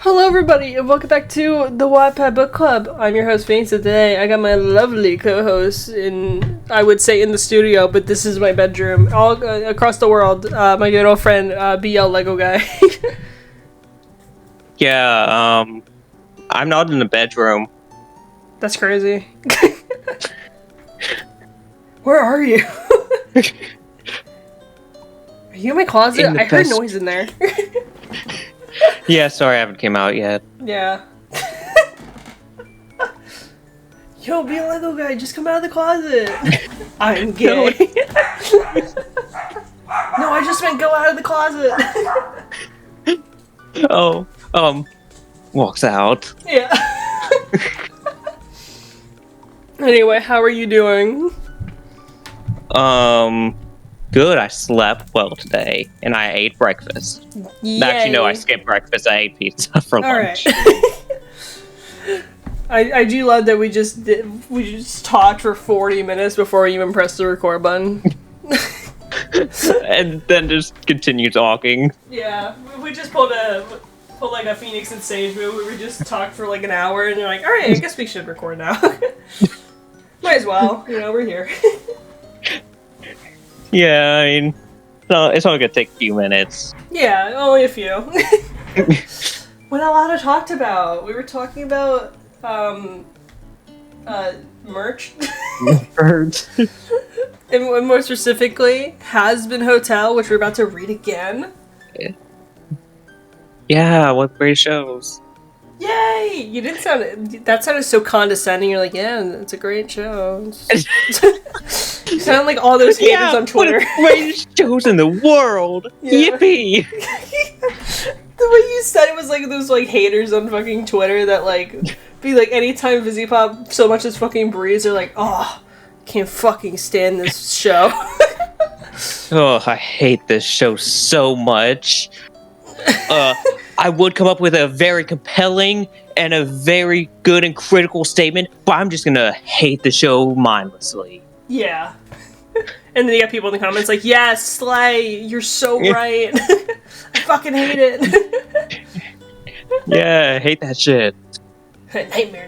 Hello everybody and welcome back to the Wattpad Book Club. I'm your host Phoenix, and today I got my lovely co-host I would say in the studio, but this is my bedroom, all across the world, my good old friend, BL Lego guy. Yeah, I'm not in the bedroom. That's crazy. Where are you? Are you in my closet? I heard noise in there. Yeah, sorry I haven't came out yet. Yeah. Yo, be a Lego guy, just come out of the closet. I'm gay. No, I just meant go out of the closet. Walks out. Yeah. Anyway, how are you doing? Good. I slept well today, and I ate breakfast. Yay. Actually, no, I skipped breakfast. I ate pizza for lunch. Right. I do love that we just talked for 40 minutes before we even pressed the record button. And then just continue talking. Yeah, we just pulled like a Phoenix and Sage move. We just talked for like an hour, and you're like, all right, I guess we should record now. Might as well, we're here. Yeah, I mean, no, it's only gonna take a few minutes. Yeah, only a few. What a lot of talked about. We were talking about merch. And more specifically, Has Been Hotel, which we're about to read again. Yeah, what great shows. Yay! You didn't that sounded so condescending. You're like, yeah, it's a great show. You sound like all those haters on Twitter. One of the greatest shows in the world. Yeah. Yippee! The way you said it was like those like haters on fucking Twitter that like be like anytime Vizzy Pop so much as fucking breathes, they're like, oh, can't fucking stand this show. Oh, I hate this show so much. I would come up with a very compelling and a very good and critical statement, but I'm just gonna hate the show mindlessly. Yeah. And then you got people in the comments like, yes, Slay, you're so right. I fucking hate it. Yeah, I hate that shit. Nightmare.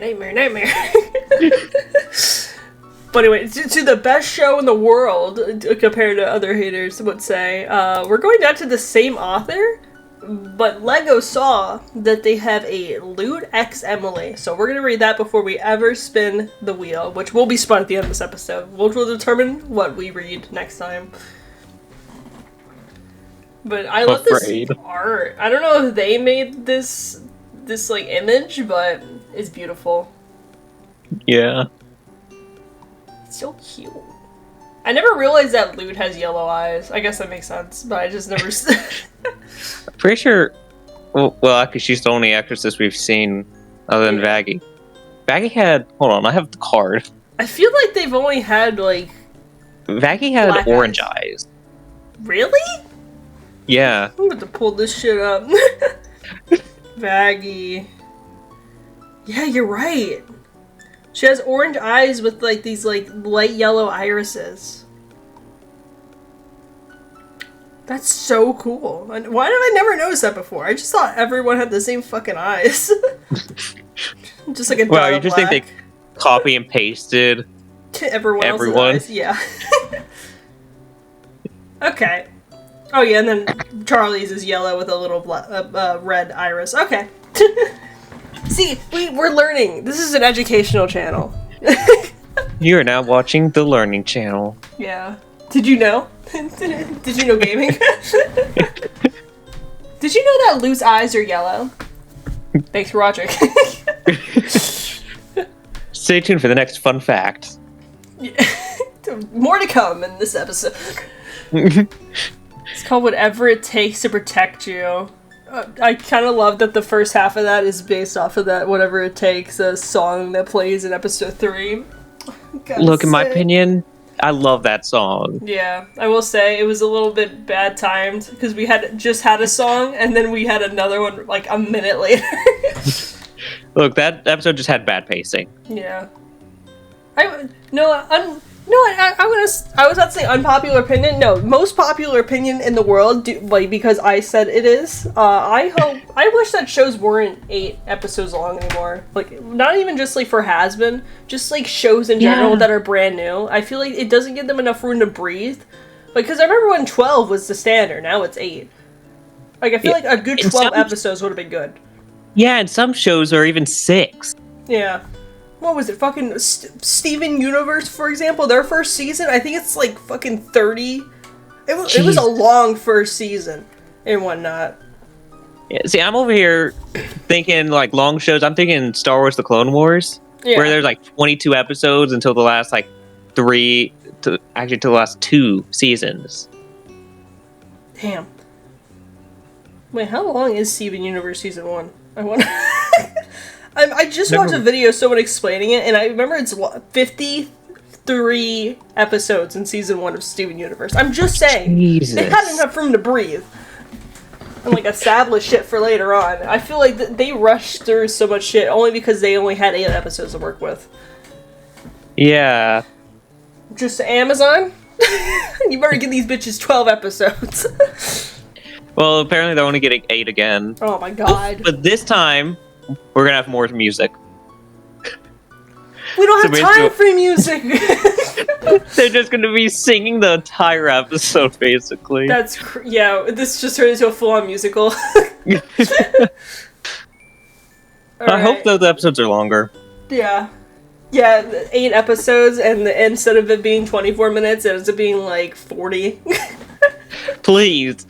But anyway, to the best show in the world, compared to other haters would say, we're going down to the same author, but Lego saw that they have a Lute X Emily, so we're going to read that before we ever spin the wheel, which will be spun at the end of this episode, which will determine what we read next time. But I love this art. I don't know if they made this like image, but it's beautiful. Yeah. It's so cute. I never realized that Lute has yellow eyes. I guess that makes sense, but I just never... I'm pretty sure... Well, actually, she's the only Exorcist we've seen other than Vaggie. Vaggie had... Hold on, I have the card. I feel like they've only had, like... Vaggie had orange eyes. Really? Yeah. I'm about to pull this shit up. Vaggie. Yeah, you're right. She has orange eyes with, like, these, like, light yellow irises. That's so cool. Why did I never notice that before? I just thought everyone had the same fucking eyes. Just like a Well, you just think they copy and pasted everyone else's eyes? Yeah. Okay. Oh, yeah, and then Charlie's is yellow with a little red iris. Okay. See, we're learning. This is an educational channel. You are now watching the Learning Channel. Yeah. Did you know? Did you know gaming? Did you know that Lute's eyes are yellow? Thanks for watching. Stay tuned for the next fun fact. More to come in this episode. It's called Whatever It Takes to Protect You. I kind of love that the first half of that is based off of that Whatever It Takes, a song that plays in episode 3. Look, in my opinion, I love that song. Yeah, I will say it was a little bit bad timed because we had just had a song and then we had another one like a minute later. Look, that episode just had bad pacing. Yeah. No, I was about to say unpopular opinion. No, most popular opinion in the world, because I said it is. I wish that shows weren't 8 episodes long anymore. Like, not even just like for has-been, just like shows in general that are brand new. I feel like it doesn't give them enough room to breathe. Like, because I remember when 12 was the standard, now it's 8. Like, I feel like a good 12 episodes would have been good. Yeah, and some shows are even 6. Yeah. What was it? Fucking Steven Universe, for example, their first season, I think it's like fucking 30. It was a long first season and whatnot. Yeah, see, I'm over here thinking like long shows. I'm thinking Star Wars: The Clone Wars, where there's like 22 episodes until the last like 3 to the last 2 seasons. Damn. Wait, how long is Steven Universe season 1? I wonder. I just watched a video of someone explaining it, and I remember it's 53 episodes in season 1 of Steven Universe. I'm just saying, Jesus. They had enough room to breathe and like establish shit for later on. I feel like they rushed through so much shit only because they only had 8 episodes to work with. Yeah. Just Amazon? You better give these bitches 12 episodes. Well, apparently they're only getting 8 again. Oh my god. But this time, we're gonna have more music. We don't have time for music! They're just gonna be singing the entire episode, basically. Yeah, this just turned into a full-on musical. I hope those episodes are longer. Yeah. Yeah, 8 episodes, and instead of it being 24 minutes, it ends up being like 40. Please.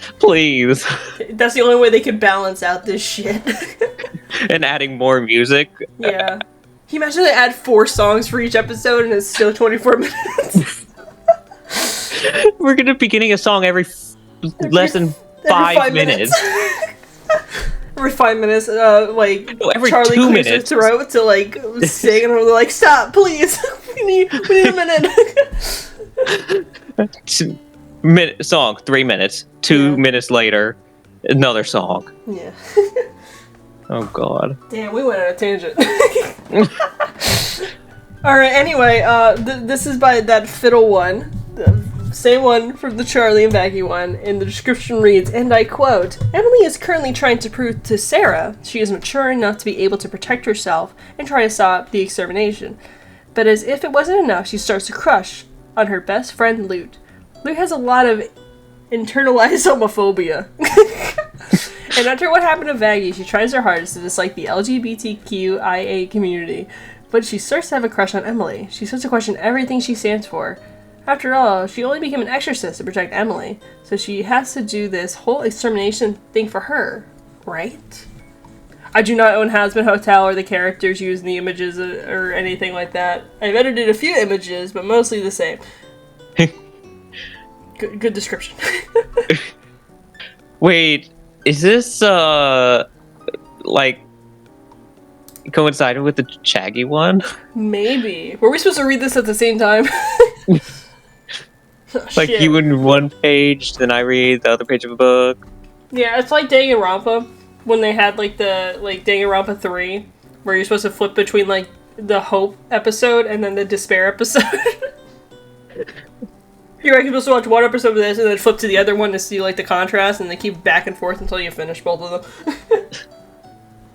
That's the only way they could balance out this shit. And adding more music. Yeah. Can you imagine they add 4 songs for each episode and it's still 24 minutes? We're gonna be getting a song every less than 5 minutes. Every 5 minutes, like, every Charlie 2 clears her minutes. throat to, like, sing, and we're like, stop, please! we need a minute! Song, 3 minutes. 2 minutes later, another song. Yeah. Oh god. Damn, we went on a tangent. Alright, anyway, this is by that fiddle one. The same one from the Charlie and Maggie one. And the description reads, and I quote, Emily is currently trying to prove to Sarah she is mature enough to be able to protect herself and try to stop the extermination. But as if it wasn't enough, she starts to crush on her best friend Lute. Lute has a lot of internalized homophobia. And after what happened to Maggie, she tries her hardest to dislike the LGBTQIA community, but she starts to have a crush on Emily. She starts to question everything she stands for. After all, she only became an exorcist to protect Emily, so she has to do this whole extermination thing for her, right? I do not own Has-Been Hotel or the characters used in the images or anything like that. I've edited a few images, but mostly the same. Good description. Wait, is this, like, coincided with the Chaggie one? Maybe. Were we supposed to read this at the same time? Like, shit. you in one page, then I read the other page of a book? Yeah, it's like Danganronpa, when they had, like, Danganronpa 3, where you're supposed to flip between, like, the Hope episode and then the Despair episode. You're like, supposed to watch one episode of this and then flip to the other one to see, like, the contrast, and then keep back and forth until you finish both of them.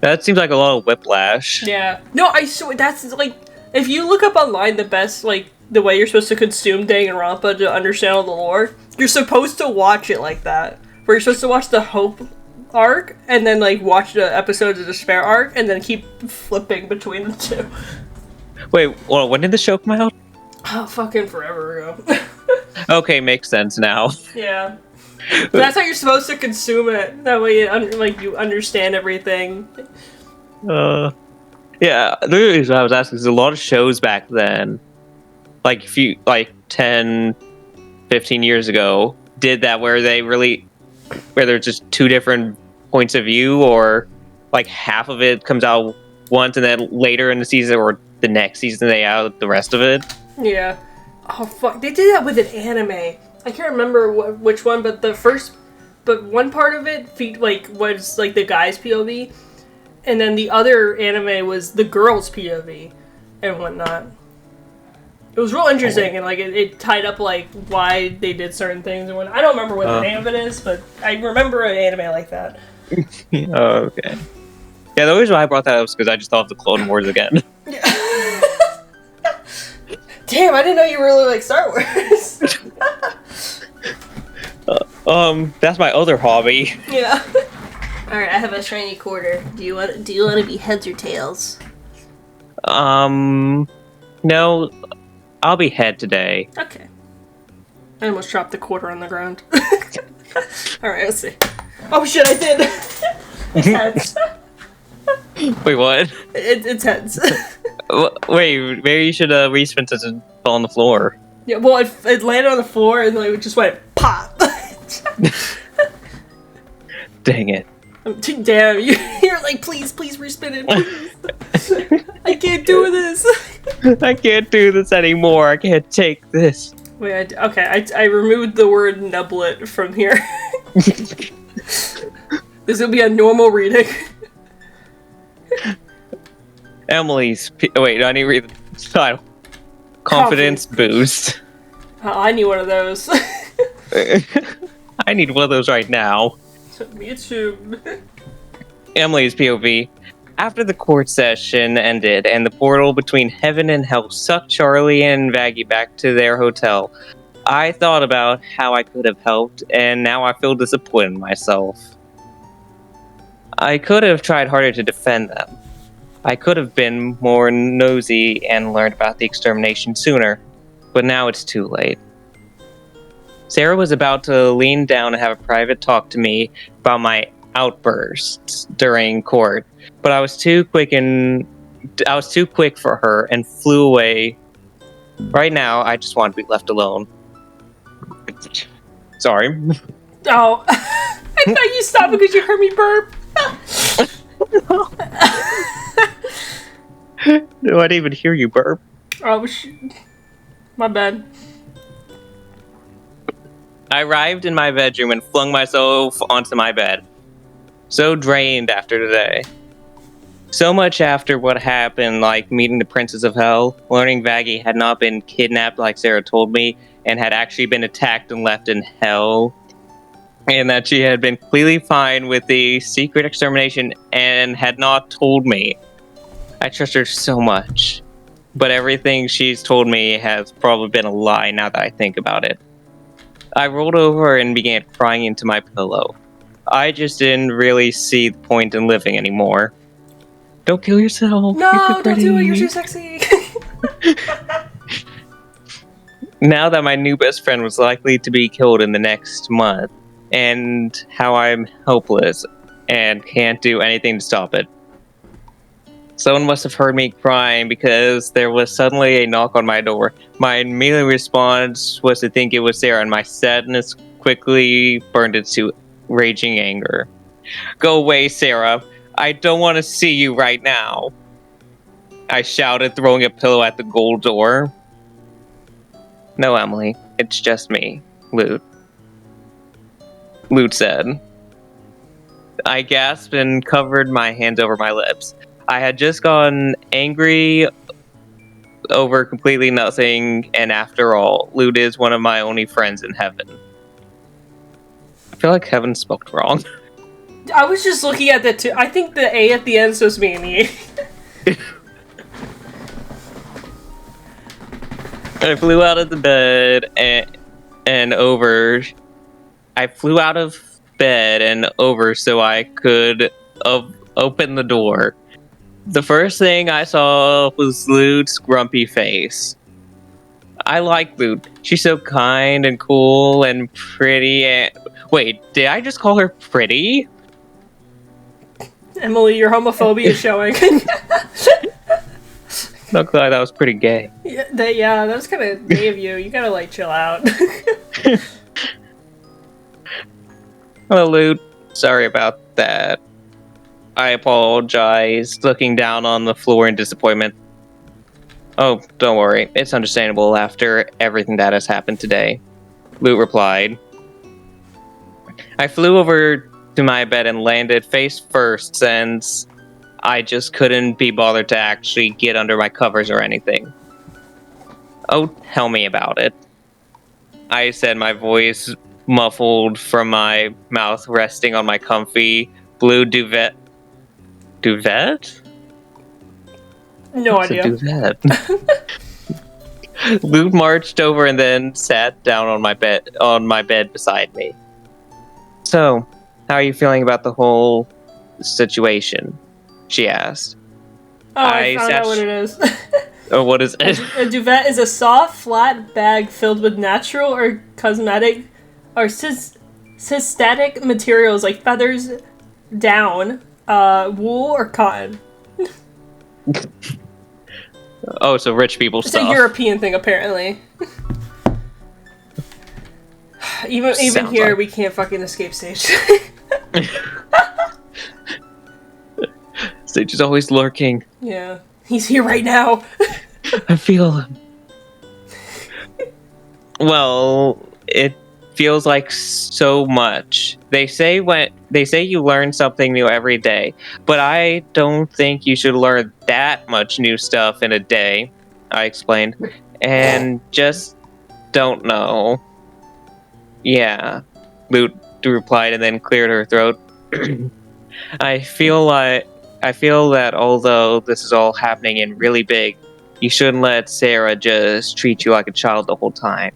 That seems like a lot of whiplash. Yeah. No, I swear, that's, like, if you look up online the best, like, the way you're supposed to consume Danganronpa to understand all the lore, you're supposed to watch it like that. Where you're supposed to watch the Hope arc, and then, like, watch the episodes of the Despair arc, and then keep flipping between the two. Wait, well, when did the show come out? Oh, fucking forever ago. Okay, makes sense now. Yeah. That's how you're supposed to consume it. That way, you understand everything. Yeah, the reason I was asking is a lot of shows back then, like 10, 15 years ago, did that where there's just 2 different points of view, or like half of it comes out once and then later in the season or the next season they out the rest of it. Yeah. Oh fuck, they did that with an anime. I can't remember which one, but one part of it was like the guy's POV, and then the other anime was the girl's POV and whatnot. It was real interesting, and like it tied up like why they did certain things and when I don't remember what the name of it is, but I remember an anime like that. Oh, okay. Yeah, the reason why I brought that up is because I just thought of the Clone Wars again. Damn, I didn't know you really like Star Wars. That's my other hobby. Yeah. All right, I have a shiny quarter. Do you want to be heads or tails? No, I'll be head today. Okay. I almost dropped the quarter on the ground. All right, let's see. Oh shit, I did. It's heads. Wait, what? It's heads. Wait, maybe you should respin since it fell on the floor. Yeah, well, it landed on the floor and like, it just went pop. Dang it. Damn, you're like, please respin it, please. I can't do this. I can't do this anymore. I can't take this. Wait, I removed the word nublet from here. This will be a normal reading. Emily's... Wait, I need to read the title. Confidence boost. Oh, I need one of those. I need one of those right now. Me too. Emily's POV. After the court session ended and the portal between heaven and hell sucked Charlie and Vaggie back to their hotel, I thought about how I could have helped, and now I feel disappointed in myself. I could have tried harder to defend them. I could have been more nosy and learned about the extermination sooner, but now it's too late. Sarah was about to lean down and have a private talk to me about my outbursts during court, but I was too quick for her and flew away. Right now, I just want to be left alone. Sorry. Oh, I thought you stopped because you heard me burp. No, I didn't even hear you burp. Oh, shoot. My bad. I arrived in my bedroom and flung myself onto my bed. So drained after today. So much after what happened, like meeting the Princess of Hell, learning Vaggie had not been kidnapped like Sarah told me, and had actually been attacked and left in hell, and that she had been completely fine with the secret extermination and had not told me. I trust her so much, but everything she's told me has probably been a lie now that I think about it. I rolled over and began crying into my pillow. I just didn't really see the point in living anymore. Don't kill yourself. No, don't do it. You're too sexy. Now that my new best friend was likely to be killed in the next month, and how I'm helpless and can't do anything to stop it. Someone must have heard me crying because there was suddenly a knock on my door. My immediate response was to think it was Sarah, and my sadness quickly burned into raging anger. Go away, Sarah. I don't want to see you right now. I shouted, throwing a pillow at the gold door. No, Emily. It's just me, Lute. Lute said. I gasped and covered my hands over my lips. I had just gotten angry over completely nothing, and after all, Lute is one of my only friends in heaven. I feel like heaven spelled wrong. I was just looking at that too. I think the A at the end is supposed to be an E. I flew out of the bed and over. I flew out of bed and over so I could open the door. The first thing I saw was Lute's grumpy face. I like Lute. She's so kind and cool and pretty. Wait, did I just call her pretty? Emily, your homophobia is showing. Not glad that was pretty gay. Yeah, that was kind of gay of you. You gotta, like, chill out. Hello, Lute. Sorry about that. I apologize, looking down on the floor in disappointment. Oh, don't worry. It's understandable after everything that has happened today. Lute replied. I flew over to my bed and landed face first since I just couldn't be bothered to actually get under my covers or anything. Oh, tell me about it. I said, my voice muffled from my mouth resting on my comfy blue duvet. Duvet? No What's idea. a duvet? Lute marched over and then sat down on my bed beside me. So, how are you feeling about the whole situation? She asked. Oh, I found out what it is. Oh, what is it? A duvet is a soft, flat bag filled with natural or cosmetic or cystatic materials like feathers, down, wool, or cotton. Oh, so rich people It's stuff. a European thing, apparently. even Sounds here, like... we can't fucking escape Sage. Sage is always lurking. Yeah. He's here right now. I feel him. Well, it feels like so much. They say you learn something new every day, but I don't think you should learn that much new stuff in a day, I explained. And just don't know. Yeah, Lute replied and then cleared her throat. I feel that although this is all happening and really big, you shouldn't let Sarah just treat you like a child the whole time.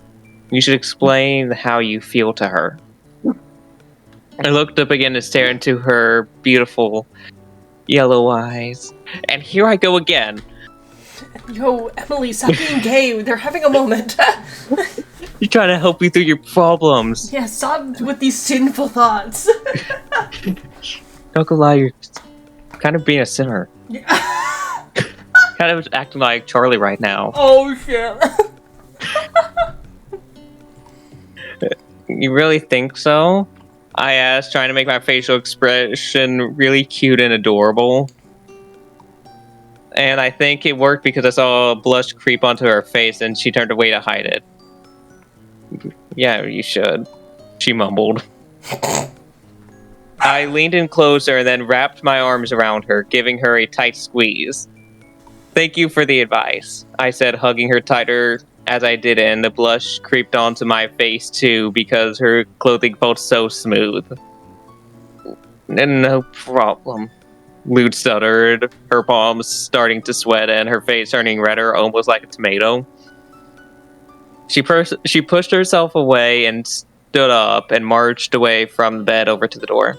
You should explain how you feel to her. I looked up again to stare into her beautiful yellow eyes. And here I go again. Yo, Emily, stop being gay. They're having a moment. You're trying to help me through your problems. Yeah, stop with these sinful thoughts. Don't go lie, you're kind of being a sinner. Kind of acting like Charlie right now. Oh, shit. You really think so? I asked, trying to make my facial expression really cute and adorable. And I think it worked because I saw a blush creep onto her face and she turned away to hide it. Yeah, you should, she mumbled. I leaned in closer and then wrapped my arms around her, giving her a tight squeeze. Thank you for the advice, I said, hugging her tighter as I did it, and the blush creeped onto my face too because her clothing felt so smooth. No problem, Lute stuttered, her palms starting to sweat and her face turning redder, almost like a tomato. She pushed herself away and stood up and marched away from the bed over to the door.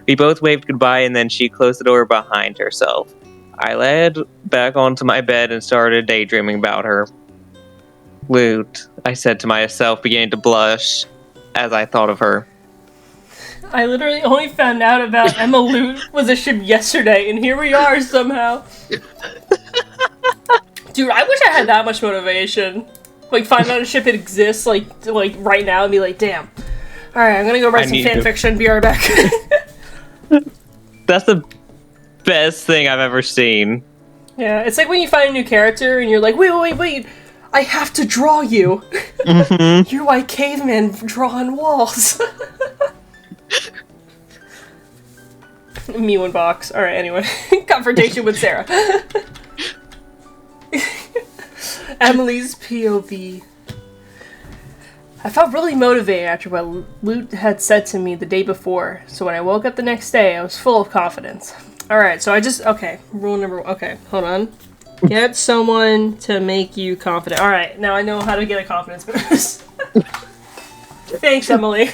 We both waved goodbye and then she closed the door behind herself. I led back onto my bed and started daydreaming about her. Lute, I said to myself, beginning to blush as I thought of her. I literally only found out about Emma Lute was a ship yesterday, and here we are somehow. Dude, I wish I had that much motivation. Like, find out a ship it exists, like right now, and be like, damn. Alright, I'm gonna go write some fanfiction, be right back. That's the best thing I've ever seen. Yeah, it's like when you find a new character, and you're like, wait, I have to draw you. Mm-hmm. You're like cavemen drawing walls. Mew and Box. Alright, anyway. Confrontation with Sarah. Emily's POV. I felt really motivated after what Lute had said to me the day before, so when I woke up the next day, I was full of confidence. Alright, so okay, rule number one. Okay, hold on. Get someone to make you confident. Alright, now I know how to get a confidence boost. Thanks, Emily.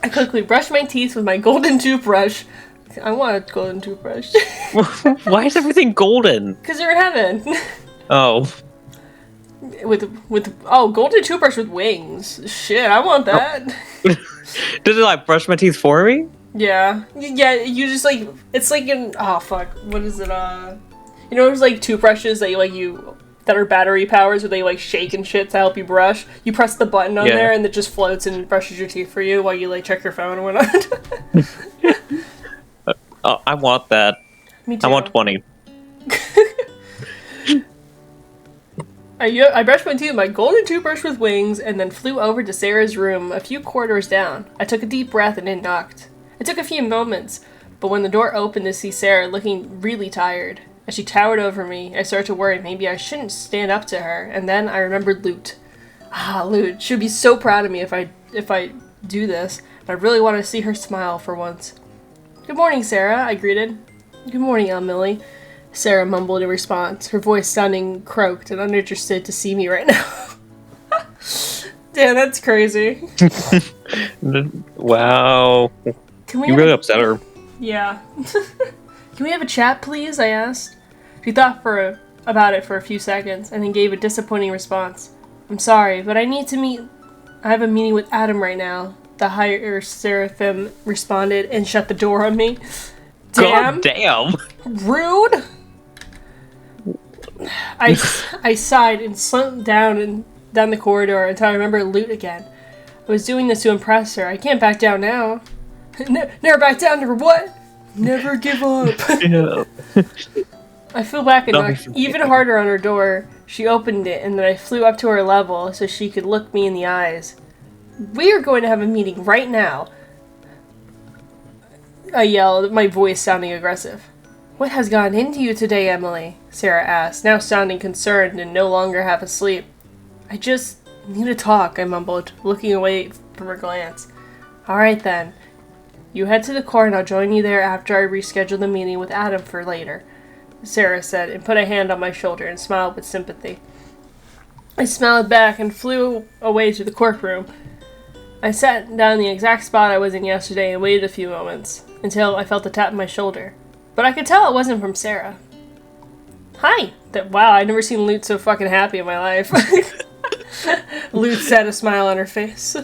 I quickly brushed my teeth with my golden toothbrush. I want a golden toothbrush. Why is everything golden? Because you're in heaven. Oh. With golden toothbrush with wings. Shit, I want that. Does it like brush my teeth for me? Yeah, you just like, it's like what is it, you know there's like toothbrushes that that are battery powers where they like shake and shit to help you brush. You press the button on there and it just floats and brushes your teeth for you while you like check your phone and whatnot. I want that. Me too. I want 20. I brushed my teeth with my golden toothbrush with wings and then flew over to Sarah's room a few corridors down. I took a deep breath and then knocked. It took a few moments, but when the door opened to see Sarah looking really tired. As she towered over me, I started to worry maybe I shouldn't stand up to her, and then I remembered Lute. Lute, she'd be so proud of me if I do this, but I really wanted to see her smile for once. Good morning, Sarah, I greeted. Good morning, Emily, Sarah mumbled in response, her voice sounding croaked and uninterested to see me right now. Damn, that's crazy. Wow. You really upset her. Yeah. Can we have a chat, please? I asked. She thought about it for a few seconds and then gave a disappointing response. I'm sorry, but I have a meeting with Adam right now. The higher Seraphim responded and shut the door on me. God damn. Rude. I sighed and slumped down the corridor until I remembered Lute again. I was doing this to impress her. I can't back down now. Never back down, never what? Never give up. Yeah. I flew back and knocked even harder on her door. She opened it, and then I flew up to her level so she could look me in the eyes. We are going to have a meeting right now. I yelled, my voice sounding aggressive. What has gotten into you today, Emily? Sarah asked, now sounding concerned and no longer half asleep. I just need to talk, I mumbled, looking away from her glance. Alright then. You head to the car and I'll join you there after I reschedule the meeting with Adam for later, Sarah said, and put a hand on my shoulder and smiled with sympathy. I smiled back and flew away to the courtroom. I sat down in the exact spot I was in yesterday and waited a few moments, until I felt a tap on my shoulder. But I could tell it wasn't from Sarah. Hi! Wow, I've never seen Lute so fucking happy in my life. Lute said, a smile on her face.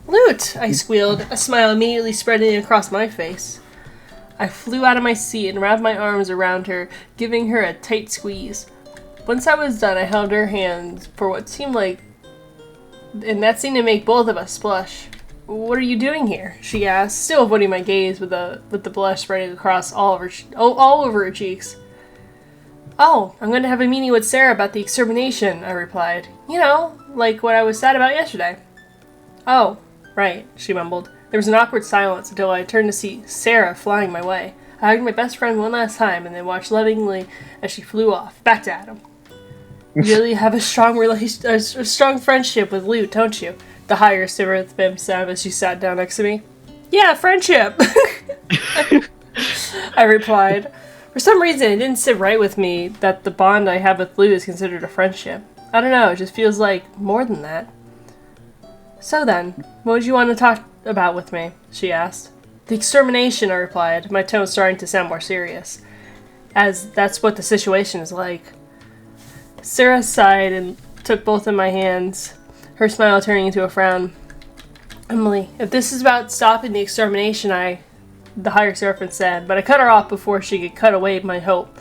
Lute! I squealed, a smile immediately spreading across my face. I flew out of my seat and wrapped my arms around her, giving her a tight squeeze. Once I was done, I held her hand for what seemed like... and that seemed to make both of us blush. What are you doing here? She asked, still avoiding my gaze with the blush spreading across all over her cheeks. Oh, I'm going to have a meeting with Sarah about the extermination, I replied. You know, like what I was sad about yesterday. Oh, right, she mumbled. There was an awkward silence until I turned to see Sarah flying my way. I hugged my best friend one last time and then watched lovingly as she flew off, back to Adam. You really have a strong friendship with Lute, don't you? The higher Seraphim said as she sat down next to me. Yeah, friendship! I replied. For some reason, it didn't sit right with me that the bond I have with Lute is considered a friendship. I don't know, it just feels like more than that. So then, what would you want to talk about with me? She asked. The extermination, I replied, my tone starting to sound more serious, as that's what the situation is like. Sarah sighed and took both of my hands, her smile turning into a frown. Emily, if this is about stopping the extermination, the higher Seraphim said, but I cut her off before she could cut away my hope.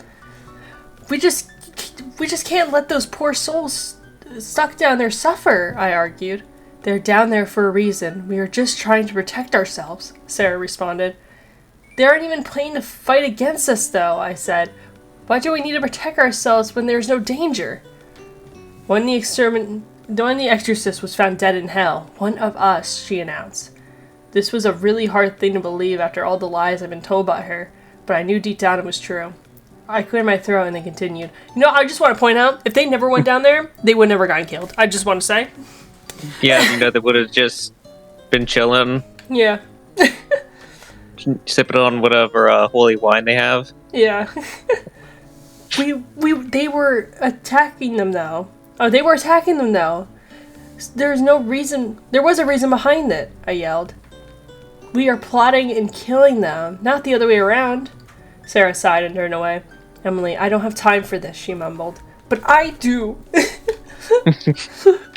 We just can't let those poor souls stuck down there suffer, I argued. They're down there for a reason. We are just trying to protect ourselves, Sarah responded. They aren't even planning to fight against us, though, I said. Why do we need to protect ourselves when there's no danger? When the Exorcist was found dead in hell, one of us, she announced. This was a really hard thing to believe after all the lies I've been told by her, but I knew deep down it was true. I cleared my throat and then continued. You know, I just want to point out, if they never went down there, they would never gotten killed. I just want to say. Yeah, you know, they would have just been chilling. Yeah. Sipping on whatever holy wine they have. Yeah. They were attacking them, though. Oh, they were attacking them, though. There was a reason behind it, I yelled. We are plotting and killing them, not the other way around. Sarah sighed and turned away. Emily, I don't have time for this, she mumbled. But I do.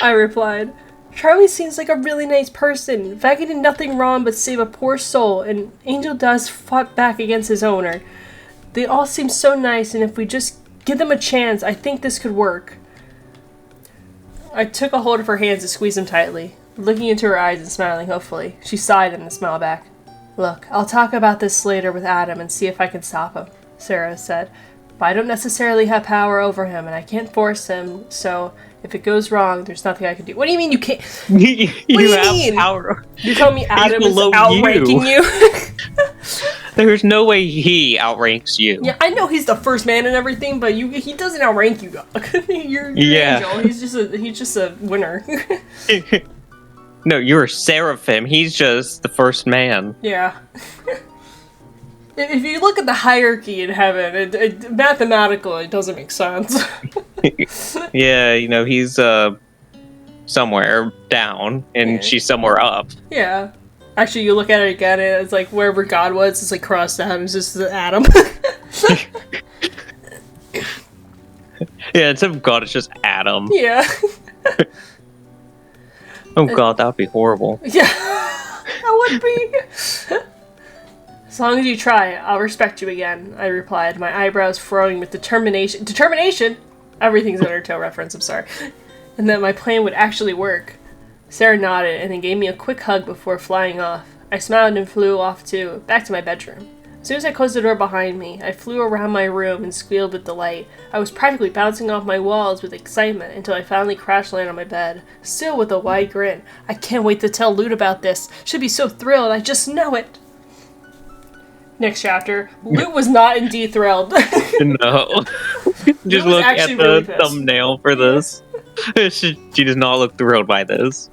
I replied. Charlie seems like a really nice person. Vaggie did nothing wrong but save a poor soul, and Angel Dust fought back against his owner. They all seem so nice, and if we just give them a chance, I think this could work. I took a hold of her hands and squeezed them tightly, looking into her eyes and smiling hopefully. She sighed and then smiled back. Look, I'll talk about this later with Adam and see if I can stop him, Sarah said. But I don't necessarily have power over him, and I can't force him, so if it goes wrong, there's nothing I can do. What do you mean you can't? What do you have mean? Power. You tell me Adam is outranking you? There's no way he outranks you. Yeah, I know he's the first man and everything, but he doesn't outrank you. You're Angel. He's just a winner. No, you're a Seraphim. He's just the first man. Yeah. If you look at the hierarchy in heaven, it mathematically it doesn't make sense. Yeah, he's somewhere down, and she's somewhere up. Yeah. Actually, you look at it again, and it's like wherever God was, it's like crossed out. It's just the atom. Yeah, instead of God, it's just Adam. Yeah. Oh God, that would be horrible. Yeah, that would be. As long as you try, I'll respect you again, I replied, my eyebrows furrowing with determination. Determination? Everything's an Undertale reference, I'm sorry. And that my plan would actually work. Sarah nodded and then gave me a quick hug before flying off. I smiled and flew off too, back to my bedroom. As soon as I closed the door behind me, I flew around my room and squealed with delight. I was practically bouncing off my walls with excitement until I finally crash landed on my bed, still with a wide grin. I can't wait to tell Lute about this. She'll be so thrilled, I just know it. Next chapter. Lute was not indeed thrilled. No. Just look at the really thumbnail for this. She does not look thrilled by this.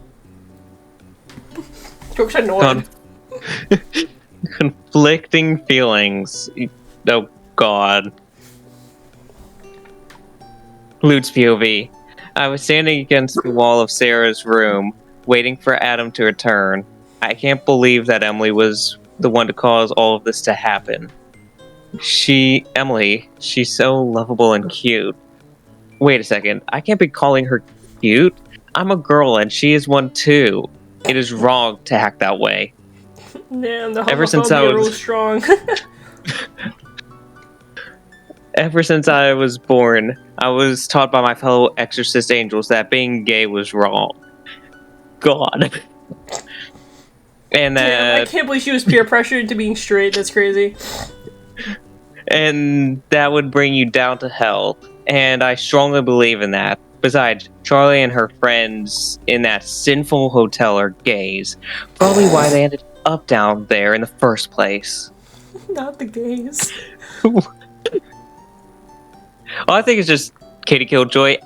Looks annoyed. Conflicting feelings. Oh God. Lute's POV. I was standing against the wall of Sarah's room, waiting for Adam to return. I can't believe that Emily was the one to cause all of this to happen. Emily, she's so lovable and cute. Wait a second, I can't be calling her cute. I'm a girl and she is one too. It is wrong to act that way. Damn, the homophobia rules strong. Ever since I was born, I was taught by my fellow Exorcist angels that being gay was wrong. God. And Damn, I can't believe she was peer pressured into being straight. That's crazy. And that would bring you down to hell. And I strongly believe in that. Besides, Charlie and her friends in that sinful hotel are gays. Probably why they ended up down there in the first place. Not the gays. I think it's just Katie Killjoy.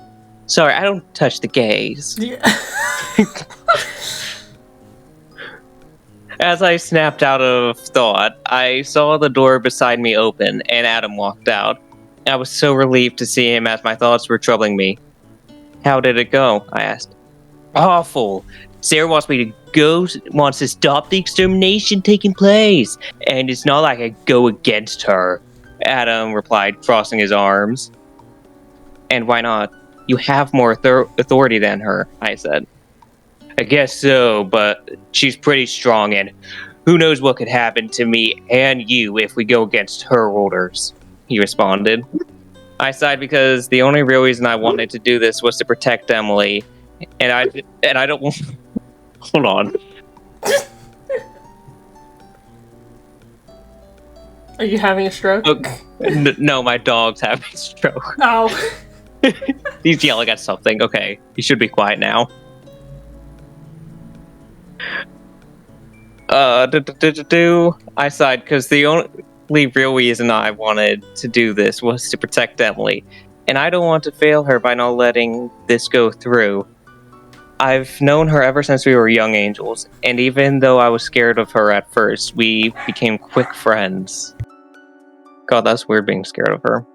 Sorry, I don't touch the gays. Yeah. As I snapped out of thought, I saw the door beside me open, and Adam walked out. I was so relieved to see him as my thoughts were troubling me. How did it go? I asked. Awful. Sarah wants to stop the extermination taking place, and it's not like I go against her. Adam replied, crossing his arms. And why not? You have more authority than her, I said. I guess so, but she's pretty strong, and who knows what could happen to me and you if we go against her orders, he responded. I sighed because the only real reason I wanted to do this was to protect Emily, and I don't want... Hold on. Are you having a stroke? No, my dog's having a stroke. Oh. He's yelling at something. Okay, he should be quiet now. I sighed because the only real reason I wanted to do this was to protect Emily, and I don't want to fail her by not letting this go through. I've known her ever since we were young angels, and even though I was scared of her at first, we became quick friends. God, that's weird being scared of her.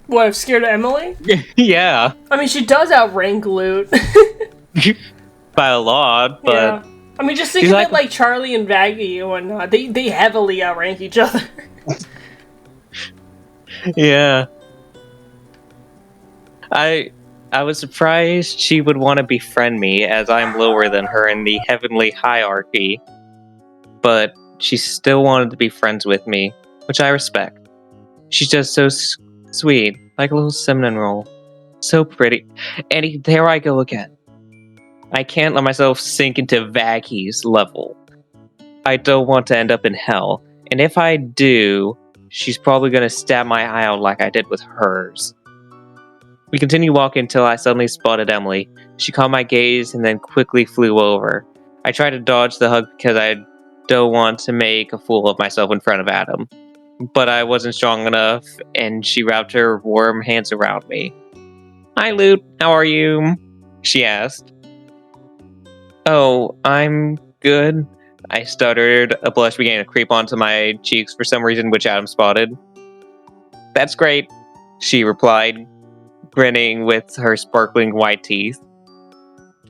What, I'm scared of Emily? Yeah. I mean, she does outrank Lute. By a lot, but... Yeah. I mean, just think of it like Charlie and Vaggie and whatnot. They heavily outrank each other. Yeah. I was surprised she would want to befriend me, as I'm lower than her in the heavenly hierarchy. But she still wanted to be friends with me, which I respect. She's just so sweet, like a little cinnamon roll. So pretty. And there I go again. I can't let myself sink into Vaggie's level. I don't want to end up in hell. And if I do, she's probably going to stab my eye out like I did with hers. We continued walking until I suddenly spotted Emily. She caught my gaze and then quickly flew over. I tried to dodge the hug because I don't want to make a fool of myself in front of Adam. But I wasn't strong enough, and she wrapped her warm hands around me. "Hi, Lute. How are you?" she asked. "Oh, I'm good," I stuttered. A blush began to creep onto my cheeks for some reason, which Adam spotted. "That's great," she replied, grinning with her sparkling white teeth.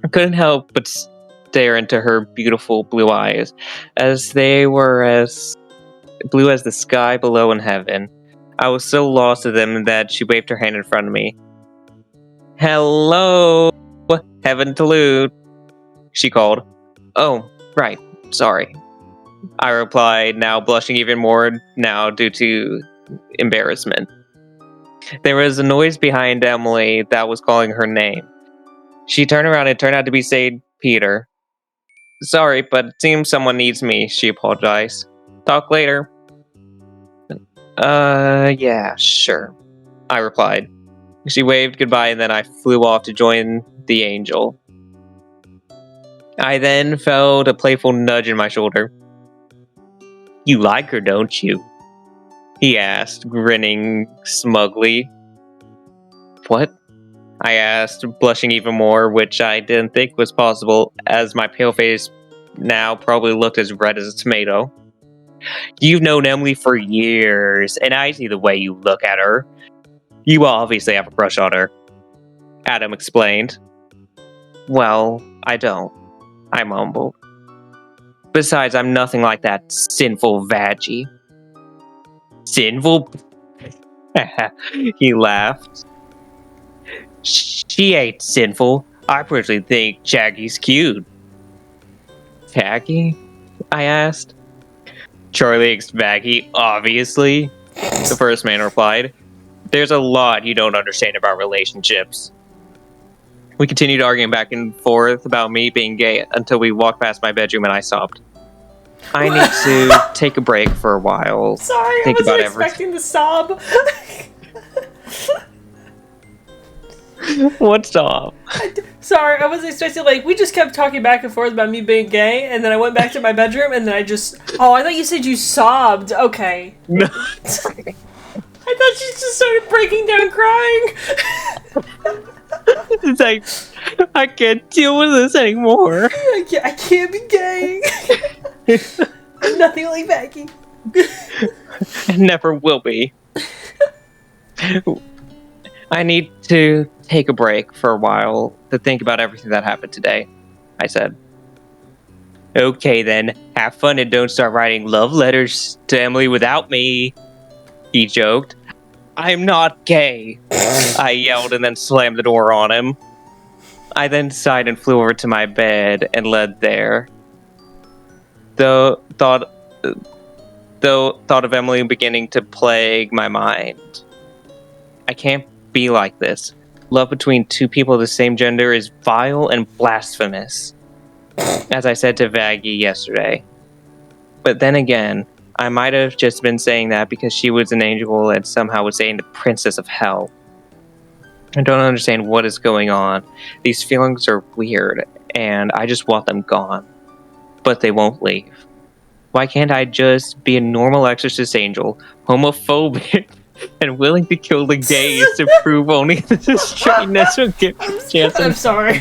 I couldn't help but stare into her beautiful blue eyes, as they were as blue as the sky below in heaven. I was so lost to them that she waved her hand in front of me. "Hello, Heaven to Lute," she called. "Oh, right, sorry," I replied, now blushing even more now due to embarrassment. There was a noise behind Emily that was calling her name. She turned around and it turned out to be St. Peter. "Sorry, but it seems someone needs me," she apologized. "Talk later." Yeah, sure," I replied. She waved goodbye and then I flew off to join the angel. I then felt a playful nudge in my shoulder. "You like her, don't you?" he asked, grinning smugly. "What?" I asked, blushing even more, which I didn't think was possible, as my pale face now probably looked as red as a tomato. "You've known Emily for years, and I see the way you look at her. You obviously have a crush on her," Adam explained. "Well, I don't," I mumbled. "Besides, I'm nothing like that sinful vaggie." "Sinful?" he laughed. "She ain't sinful. I personally think Chaggie's cute." "Chaggie?" I asked. "Charlie X Baggy, obviously," the first man replied. "There's a lot you don't understand about relationships." We continued arguing back and forth about me being gay until we walked past my bedroom and I sobbed. "I need to take a break for a while." Sorry, I wasn't expecting the sob. What's up? Sorry, I wasn't expecting, we just kept talking back and forth about me being gay, and then I went back to my bedroom, and then I thought you said you sobbed. Okay. No. I thought she just started breaking down crying. It's like, I can't deal with this anymore. I can't be gay. I'm nothing like Becky. It never will be. "I need to take a break for a while to think about everything that happened today," I said. "Okay then, have fun and don't start writing love letters to Emily without me," he joked. "I'm not gay," I yelled and then slammed the door on him. I then sighed and flew over to my bed and laid there. Though thought of Emily beginning to plague my mind. I can't be like this. Love between two people of the same gender is vile and blasphemous, as I said to Vaggie yesterday. But then again, I might have just been saying that because she was an angel and somehow was saying the princess of hell. I don't understand what is going on. These feelings are weird, and I just want them gone. But they won't leave. Why can't I just be a normal Exorcist angel, homophobic, and willing to kill the gays to prove only the straightness will give a chance? I'm sorry.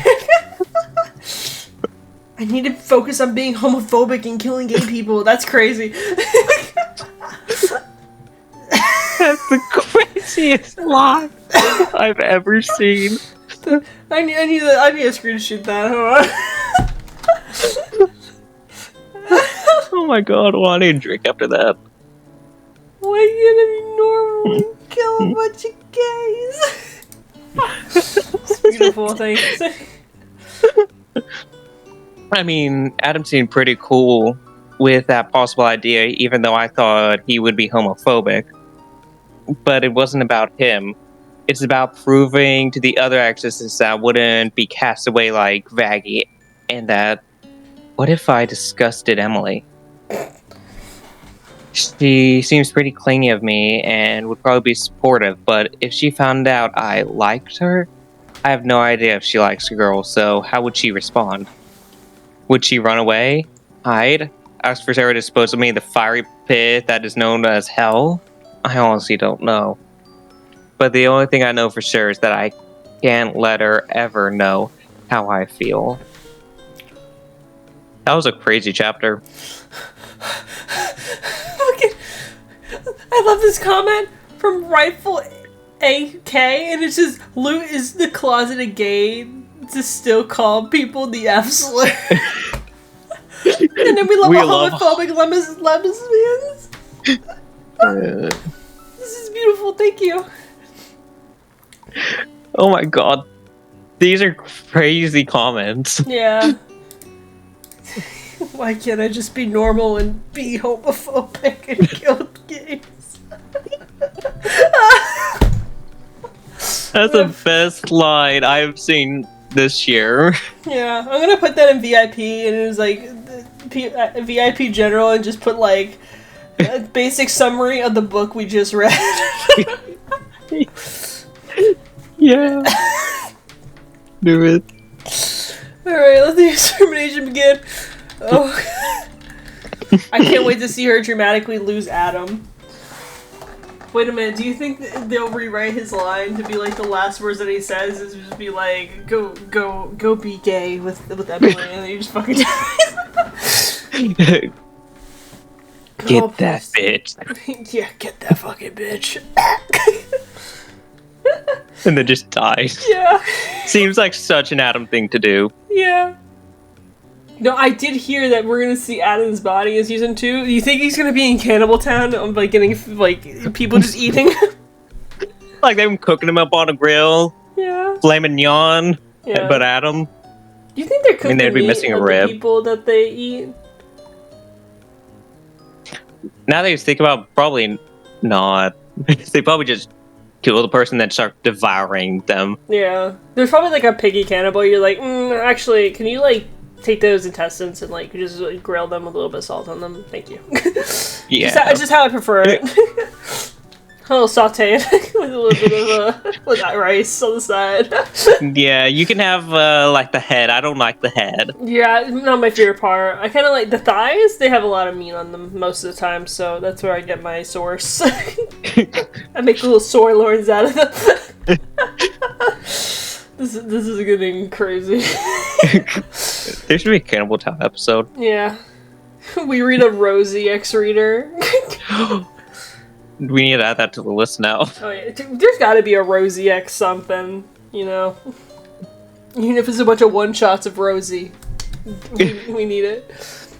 I need to focus on being homophobic and killing gay people. That's crazy. That's the craziest lie I've ever seen. I need to screenshot that. Hold on. Oh my god, well, I need a drink after that. Why are you gonna be normal and kill a bunch of gays? It's beautiful, thanks. I mean, Adam seemed pretty cool with that possible idea, even though I thought he would be homophobic. But it wasn't about him. It's about proving to the other exorcists that I wouldn't be cast away like Vaggie, and that, what if I disgusted Emily? She seems pretty clingy of me and would probably be supportive, but if she found out I liked her, I have no idea if she likes girls, so how would she respond? Would she run away? Hide? asked for Sarah to dispose of me in the fiery pit that is known as hell. I honestly don't know. But the only thing I know for sure is that I can't let her ever know how I feel. That was a crazy chapter. Okay. I love this comment from Rightful AK, and it says, Lute is the closeted gay to still call people the F slur. And then we love homophobic lesbians. This is beautiful, thank you. Oh my god. These are crazy comments. Yeah. Why can't I just be normal and be homophobic and kill gays? That's the best line I've seen this year. Yeah, I'm gonna put that in VIP, and it was like VIP general, and just put like a basic summary of the book we just read. Yeah. Do it. Alright, let the extermination begin. Oh. I can't wait to see her dramatically lose Adam. Wait a minute, do you think they'll rewrite his line to be like the last words that he says is just be like, go be gay with Emily, and then he just fucking dies? Get that bitch. Yeah, get that fucking bitch. And then just dies. Yeah. Seems like such an Adam thing to do. Yeah. No, I did hear that we're gonna see Adam's body in season 2. Do you think he's gonna be in Cannibal Town, like getting like people just eating? Like them cooking him up on a grill. Yeah. Filet mignon. Yeah. But Adam. Do you think they're cooking they'd be meat missing a of rib. the people that they eat? Now that you think about it, probably not. They probably just kill the person then start devouring them. Yeah. There's probably like a piggy cannibal. You're like, actually, can you like take those intestines and like just like, grill them with a little bit of salt on them? Thank you. Yeah. Just how I prefer it. A little sauteed with a little bit of with that rice on the side. Yeah, you can have like the head. I don't like the head. Yeah, not my favorite part. I kind of like the thighs. They have a lot of meat on them most of the time, so that's where I get my source. I make little soy loins out of them. This is getting crazy. There should be a Cannibal Town episode. Yeah. We read a Rosie X reader. We need to add that to the list now. Oh yeah, there's got to be a Rosie X something, you know. Even if it's a bunch of one-shots of Rosie. We need it.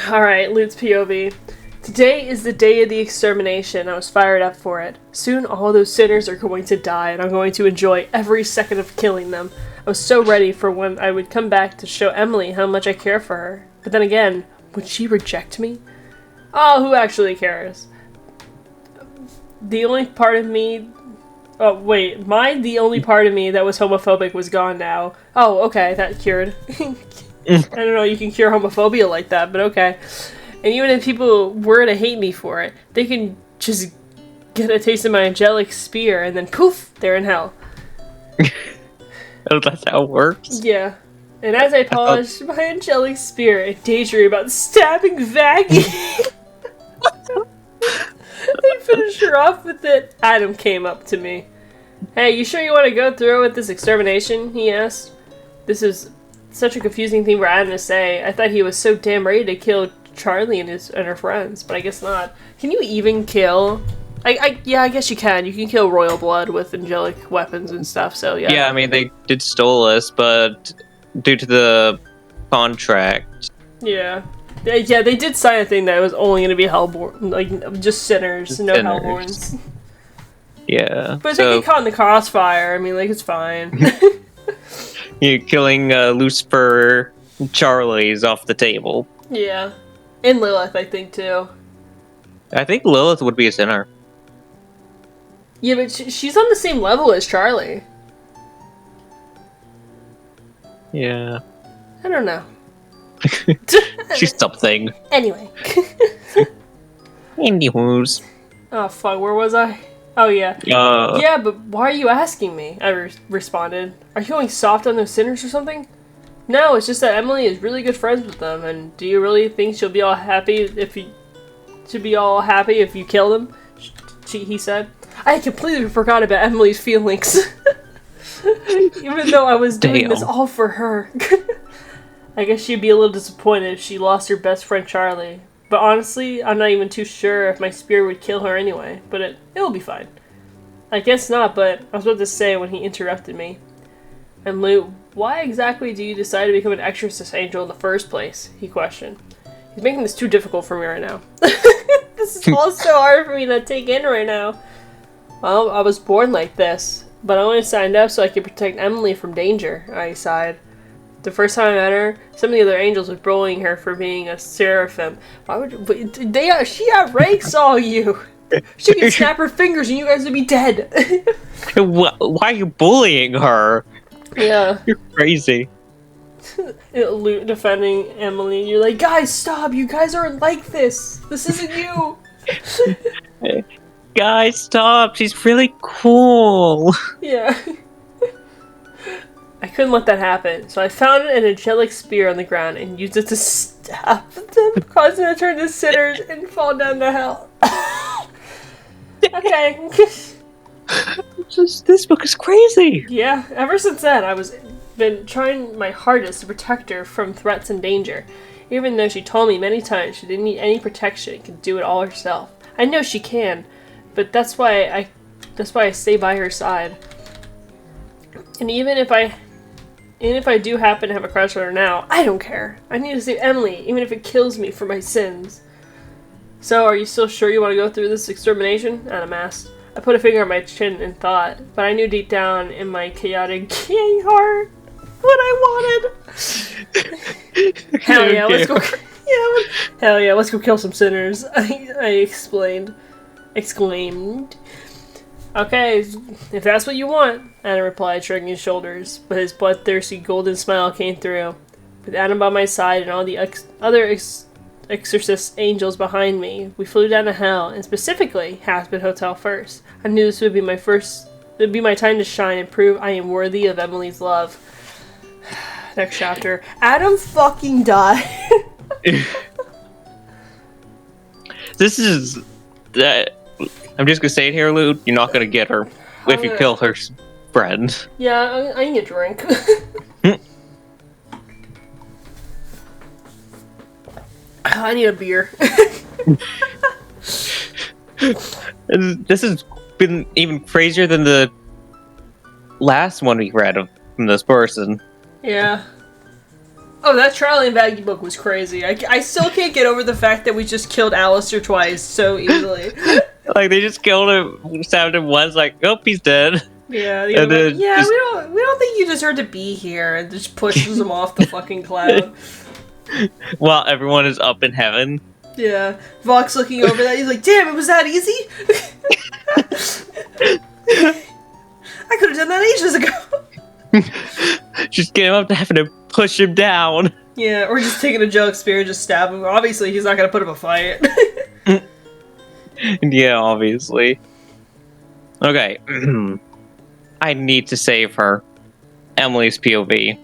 Alright, Lute's POV. Today is the day of the extermination. I was fired up for it. Soon all those sinners are going to die, and I'm going to enjoy every second of killing them. I was so ready for when I would come back to show Emily how much I care for her. But then again, would she reject me? Oh, who actually cares? The only part of me... Oh, wait. The only part of me that was homophobic was gone now. Oh, okay. That cured. I don't know, you can cure homophobia like that, but okay. And even if people were to hate me for it, they can just get a taste of my angelic spear, and then poof, they're in hell. Oh, that's how it works? Yeah. And as I polished my angelic spear and daydream about stabbing Vaggie... They finished her off with it. Adam came up to me. Hey, you sure you want to go through with this extermination? He asked. This is such a confusing thing for Adam to say. I thought he was so damn ready to kill Charlie and her friends, but I guess not. Can you even kill... Yeah, I guess you can. You can kill royal blood with angelic weapons and stuff, so yeah. Yeah, I mean, they did stole us, but due to the contract... Yeah. Yeah, they did sign a thing that it was only going to be hellborn, like, just sinners, no hellborns. Yeah. But if they get caught in the crossfire, I mean, like, it's fine. You're killing Lucifer Charlie's off the table. Yeah. And Lilith, I think, too. I think Lilith would be a sinner. Yeah, but she's on the same level as Charlie. Yeah. I don't know. She's something. Anyway. Anywho's. Oh, fuck, where was I? Oh, yeah. Yeah, but why are you asking me? I responded. Are you going soft on those sinners or something? No, it's just that Emily is really good friends with them, and do you really think she'll be all happy if you kill them? He said. I completely forgot about Emily's feelings. Even though I was doing this all for her. I guess she'd be a little disappointed if she lost her best friend Charlie. But honestly, I'm not even too sure if my spirit would kill her anyway. But it'll be fine. I guess not, but I was about to say when he interrupted me. And Lute, why exactly do you decide to become an Exorcist angel in the first place? He questioned. He's making this too difficult for me right now. This is all so hard for me to take in right now. Well, I was born like this. But I only signed up so I could protect Emily from danger, I sighed. The first time I met her, some of the other angels were bullying her for being a Seraphim. Why would you, she outranked all you! She could snap her fingers and you guys would be dead! Why are you bullying her? Yeah. You're crazy. Lute defending Emily, you're like, guys, stop! You guys aren't like this! This isn't you! Guys, stop! She's really cool! Yeah. I couldn't let that happen, so I found an angelic spear on the ground and used it to stab them, causing them to turn to sinners and fall down to hell. Okay. This book is crazy! Yeah, ever since then, been trying my hardest to protect her from threats and danger. Even though she told me many times she didn't need any protection and could do it all herself. I know she can, but that's why I stay by her side. And even if I do happen to have a crush on her now, I don't care. I need to save Emily, even if it kills me for my sins. So, are you still sure you want to go through this extermination? Adam asked. I put a finger on my chin and thought, but I knew deep down in my chaotic gay heart what I wanted. Hell yeah, let's go. Hell yeah, let's go kill some sinners. I exclaimed. Okay, if that's what you want, Adam replied, shrugging his shoulders, but his bloodthirsty golden smile came through. With Adam by my side and all the other Exorcist angels behind me, we flew down to hell, and specifically Hazbin Hotel first. I knew this would be my time to shine and prove I am worthy of Emily's love. Next chapter. Adam fucking died. This is... I'm just gonna say it here, Lute. You're not gonna get her if you kill her friend. Yeah, I need a drink. I need a beer. This has been even crazier than the last one we read from this person. Yeah. Oh, that Charlie and Baggy book was crazy. I still can't get over the fact that we just killed Alistair twice so easily. Like, they just killed him, stabbed him once, like, oh, he's dead. Yeah, we don't think you deserve to be here, and just pushes him off the fucking cloud. While everyone is up in heaven. Yeah. Vox looking over that, he's like, damn, it was that easy? I could have done that ages ago. Just get him up to heaven and push him down. Yeah, or just taking a joke spear and just stab him. Obviously, he's not gonna put up a fight. Yeah, obviously. Okay. I need to save her. Emily's POV.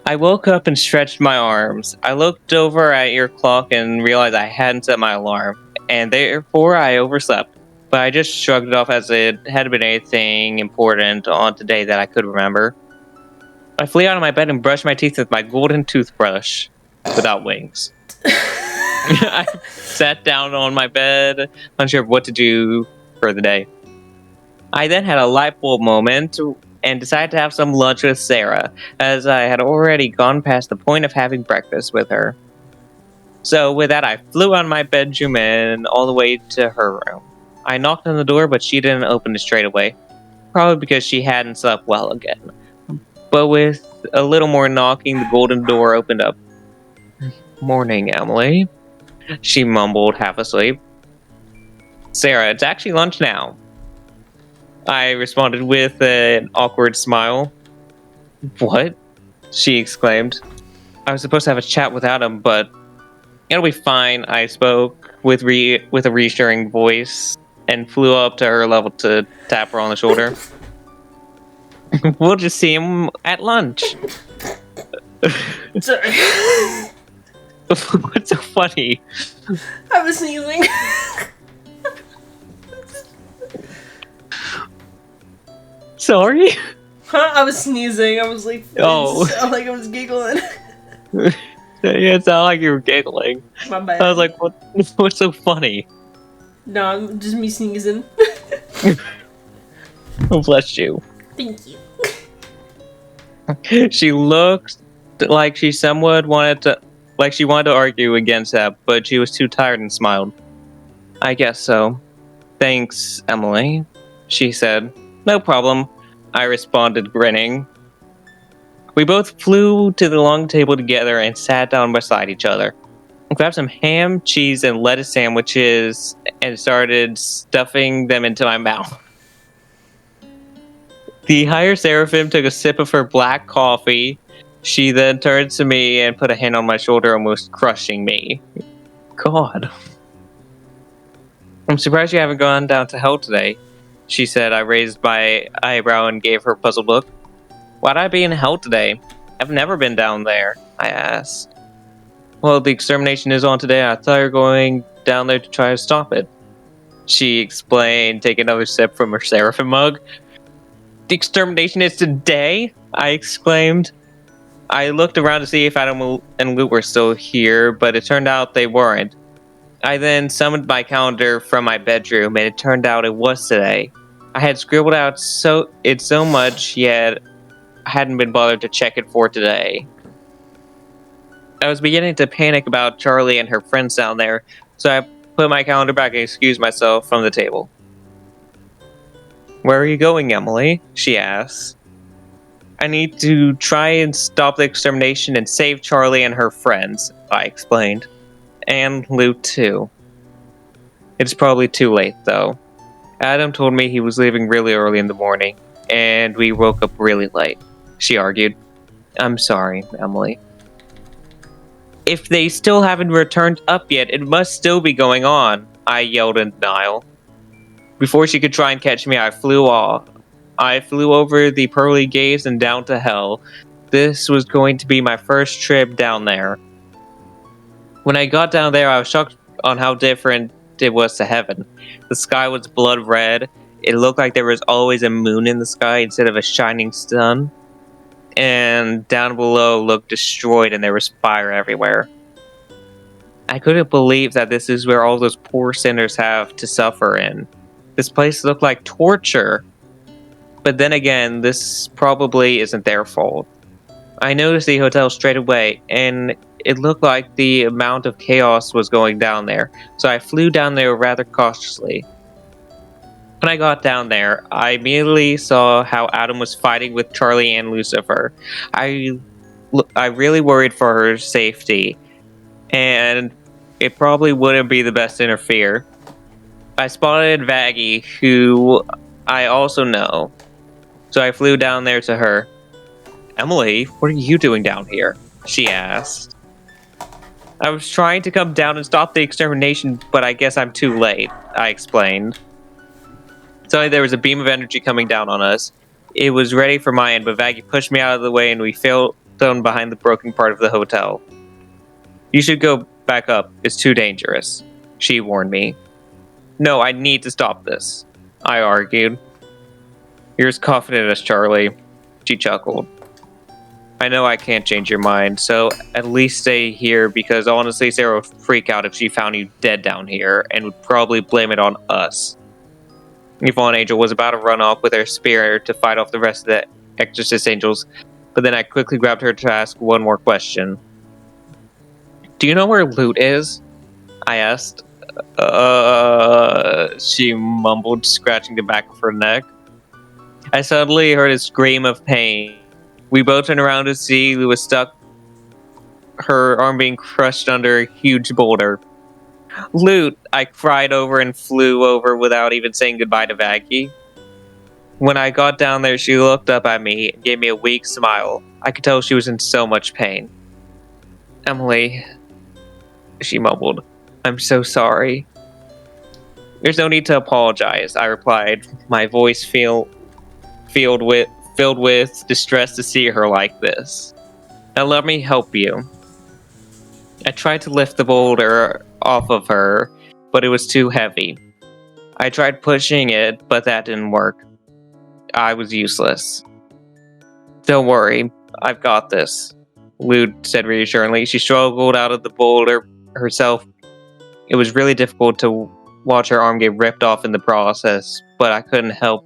I woke up and stretched my arms. I looked over at your clock and realized I hadn't set my alarm, and therefore I overslept. But I just shrugged it off as it hadn't been anything important on today that I could remember. I flew out of my bed and brushed my teeth with my golden toothbrush without wings. I sat down on my bed, unsure of what to do for the day. I then had a light bulb moment and decided to have some lunch with Sarah, as I had already gone past the point of having breakfast with her. So with that, I flew out of my bedroom and all the way to her room. I knocked on the door, but she didn't open it straight away, probably because she hadn't slept well again. But with a little more knocking, the golden door opened up. Morning, Emily. She mumbled, half asleep. Sarah, it's actually lunch now. I responded with an awkward smile. What? She exclaimed. I was supposed to have a chat with Adam, but it'll be fine, I spoke with a reassuring voice and flew up to her level to tap her on the shoulder. We'll just see him at lunch. Sorry. What's so funny? I was sneezing. Sorry? Huh? I was sneezing. I was like, Oh. it sounded like I was giggling. Yeah, it sounded like you were giggling. My bad. I was like, what's so funny? No, I'm just me sneezing. Oh, bless you. Thank you. She looked like she somewhat wanted to argue against that, but she was too tired and smiled. I guess so. Thanks, Emily, she said. No problem, I responded, grinning. We both flew to the long table together and sat down beside each other. I grabbed some ham, cheese, and lettuce sandwiches and started stuffing them into my mouth. The higher Seraphim took a sip of her black coffee. She then turned to me and put a hand on my shoulder, almost crushing me. God. I'm surprised you haven't gone down to hell today, she said. I raised my eyebrow and gave her a puzzled look. Why'd I be in hell today? I've never been down there, I asked. Well, the extermination is on today. I thought you were going down there to try to stop it, she explained, taking another sip from her Seraphim mug. The extermination is today? I exclaimed. I looked around to see if Adam and Lute were still here, but it turned out they weren't. I then summoned my calendar from my bedroom, and it turned out it was today. I had scribbled out so much, yet I hadn't been bothered to check it for today. I was beginning to panic about Charlie and her friends down there, so I put my calendar back and excused myself from the table. Where are you going, Emily? She asked. I need to try and stop the extermination and save Charlie and her friends, I explained. And Lute too. It's probably too late, though. Adam told me he was leaving really early in the morning, and we woke up really late, she argued. I'm sorry, Emily. If they still haven't returned up yet, it must still be going on, I yelled in denial. Before she could try and catch me, I flew off. I flew over the pearly gates and down to hell. This was going to be my first trip down there. When I got down there, I was shocked on how different it was to heaven. The sky was blood red. It looked like there was always a moon in the sky instead of a shining sun. And down below looked destroyed and there was fire everywhere. I couldn't believe that this is where all those poor sinners have to suffer in. This place looked like torture. But then again, this probably isn't their fault. I noticed the hotel straight away, and it looked like the amount of chaos was going down there, so I flew down there rather cautiously. When I got down there, I immediately saw how Adam was fighting with Charlie and Lucifer. I really worried for her safety, and it probably wouldn't be the best to interfere. I spotted Vaggie, who I also know, so I flew down there to her. Emily, what are you doing down here? She asked. I was trying to come down and stop the extermination, but I guess I'm too late, I explained. Suddenly there was a beam of energy coming down on us. It was ready for my end, but Vaggie pushed me out of the way and we fell down behind the broken part of the hotel. You should go back up. It's too dangerous, she warned me. No, I need to stop this, I argued. You're as confident as Charlie, she chuckled. I know I can't change your mind, so at least stay here, because honestly Sarah would freak out if she found you dead down here and would probably blame it on us. Yvonne Angel was about to run off with her spear to fight off the rest of the Exorcist angels, but then I quickly grabbed her to ask one more question. Do you know where Lute is? I asked. She mumbled, scratching the back of her neck. I suddenly heard a scream of pain. We both turned around to see Lute was stuck, her arm being crushed under a huge boulder. Lute, I cried over and flew over without even saying goodbye to Vaggie. When I got down there, she looked up at me and gave me a weak smile. I could tell she was in so much pain. Emily, she mumbled, I'm so sorry. There's no need to apologize, I replied, my voice filled with distress to see her like this. Now let me help you. I tried to lift the boulder off of her, but it was too heavy. I tried pushing it, but that didn't work. I was useless. Don't worry, I've got this, Lute said reassuringly. She struggled out of the boulder herself. It was really difficult to watch her arm get ripped off in the process, but I couldn't help.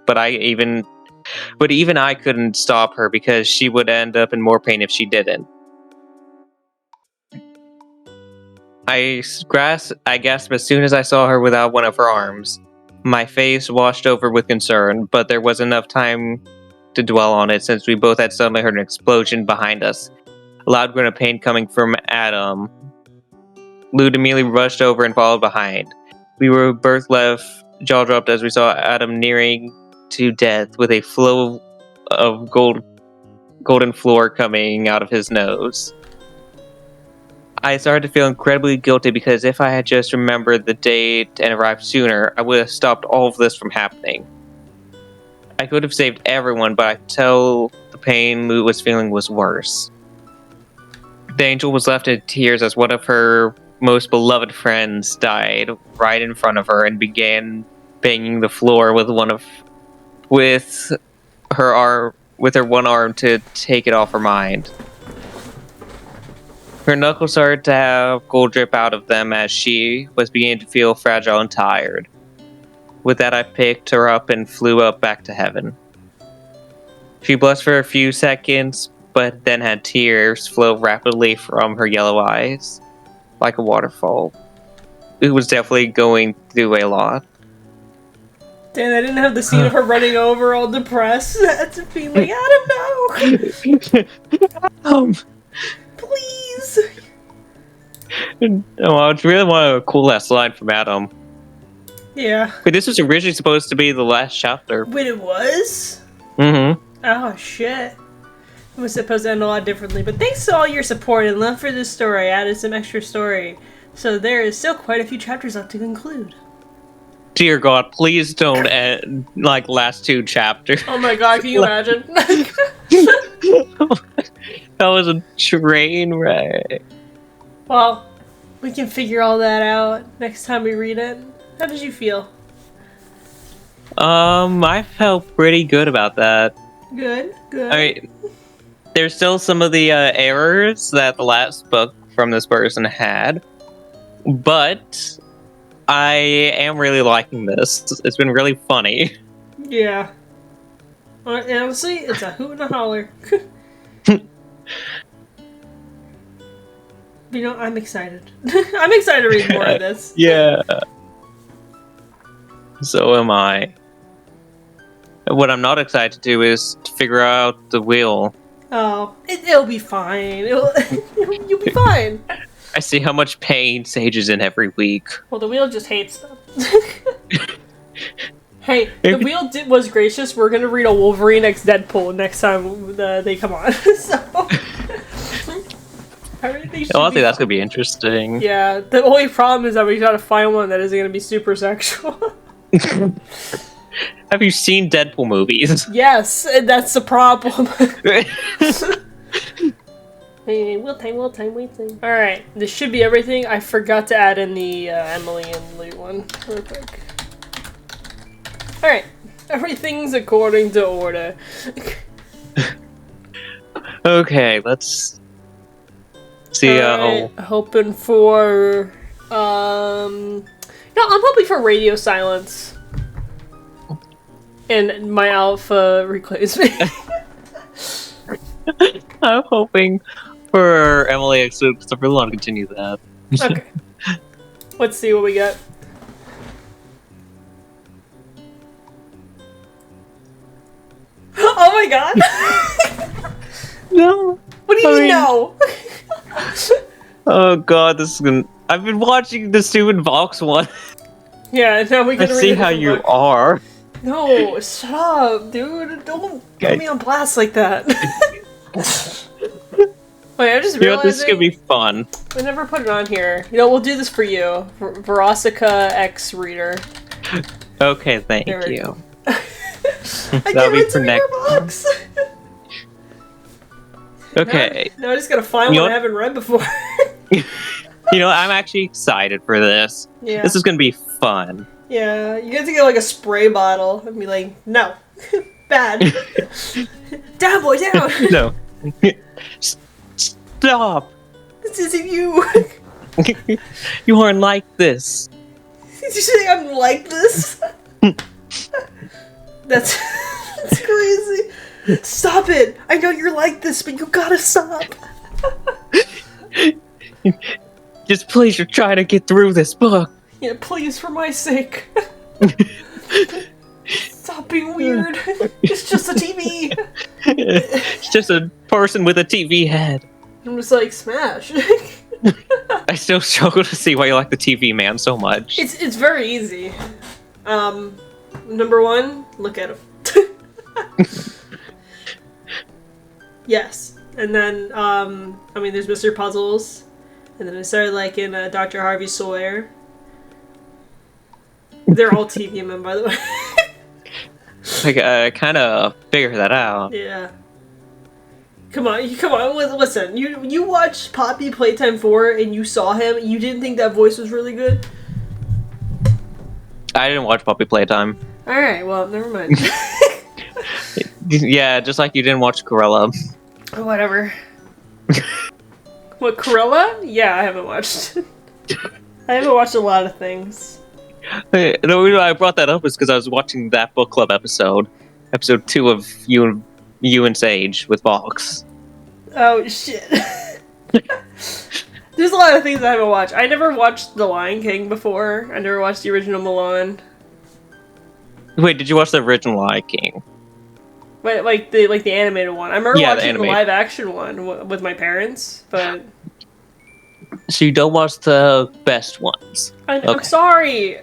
But even I couldn't stop her because she would end up in more pain if she didn't. I gasped as soon as I saw her without one of her arms. My face washed over with concern, but there was enough time to dwell on it since we both had suddenly heard an explosion behind us. A loud grin of pain coming from Adam. Lute immediately rushed over and followed behind. We were both left jaw-dropped as we saw Adam nearing to death with a flow of golden floor coming out of his nose. I started to feel incredibly guilty because if I had just remembered the date and arrived sooner, I would have stopped all of this from happening. I could have saved everyone, but I could tell the pain Lute was feeling was worse. The angel was left in tears as one of her most beloved friends died right in front of her and began banging the floor with her one arm to take it off her mind. Her knuckles started to have gold drip out of them as she was beginning to feel fragile and tired. With that, I picked her up and flew up back to heaven. She blushed for a few seconds, but then had tears flow rapidly from her yellow eyes, like a waterfall. It was definitely going through a lot. Damn, I didn't have the scene of her running over all depressed. That's a being like, Adam, no! Please! Oh, I really want a cool last line from Adam. Yeah. Wait, this was originally supposed to be the last chapter. Wait, it was? Mm-hmm. Oh, shit. It was supposed to end a lot differently, but thanks to all your support and love for this story, I added some extra story. So there is still quite a few chapters left to conclude. Dear God, please don't end like last two chapters. Oh my God, can you imagine? That was a train wreck. Well, we can figure all that out next time we read it. How did you feel? I felt pretty good about that. Good, good. I mean, there's still some of the errors that the last book from this person had, but I am really liking this. It's been really funny. Yeah. Honestly, it's a hoot and a holler. You know, I'm excited. I'm excited to read more of this. Yeah. So am I. What I'm not excited to do is to figure out the wheel. Oh, it'll be fine. You'll be fine. I see how much pain Sage is in every week. Well, the wheel just hates them. Hey, the wheel was gracious. We're gonna read a Wolverine x Deadpool next time they come on. So everything should I be think that's fine. gonna be interesting. Yeah, the only problem is that we gotta find one that isn't gonna be super sexual. Have you seen Deadpool movies? Yes, and that's the problem. Hey, wheel time, wait time. Alright, this should be everything. I forgot to add in the Emily and Lute one real quick. Alright, everything's according to order. Okay, let's see. Alright, hoping for I'm hoping for radio silence. And my alpha reclaims me. I'm hoping for Emily X because I really want to continue that. Okay. Let's see what we got. Oh my God! No. What do you know? Oh God, this is gonna. I've been watching the stupid Vox one. Yeah, now we I can read see a how different you book. are. No, shut up, dude. Don't put me on blast like that. Wait, I just You know what, realized this is gonna be fun. we never put it on here. You know, we'll do this for you. Verosica X Reader. Okay, thank There we you. go. I That'll can't be wait for to read next your books. Okay. Now I just gotta find You one know I haven't read before. I'm actually excited for this. Yeah. This is gonna be fun. Yeah, you get to get like a spray bottle and be like, no. Bad. Down, boy, down! No. Stop! This isn't you! You aren't like this. Did you say I'm like this? That's crazy. Stop it! I know you're like this, but you gotta stop. Just please, you're trying to get through this book. Yeah, please, for my sake. Stop being weird. It's just a TV. It's just a person with a TV head. I'm just like, smash. I still struggle to see why you like the TV man so much. It's very easy. Number one, look at him. Yes. And then, there's Mr. Puzzles. And then I started liking Dr. Harvey Sawyer. They're all TV men, by the way. I kind of figured that out. Yeah. Come on, listen. You watched Poppy Playtime 4 and you saw him, you didn't think that voice was really good? I didn't watch Puppy Playtime. Alright, well, never mind. Yeah, just like you didn't watch Cruella. Whatever. What, Cruella? Yeah, I haven't watched. I haven't watched a lot of things. The reason why I brought that up is because I was watching that book club episode 2 of You and Sage with Vox. Oh shit. There's a lot of things I haven't watched. I never watched The Lion King before. I never watched the original Mulan. Wait, did you watch the original Lion King? Wait, like the animated one. I remember watching the animated. live action one with my parents, but So you don't watch the best ones. I'm sorry.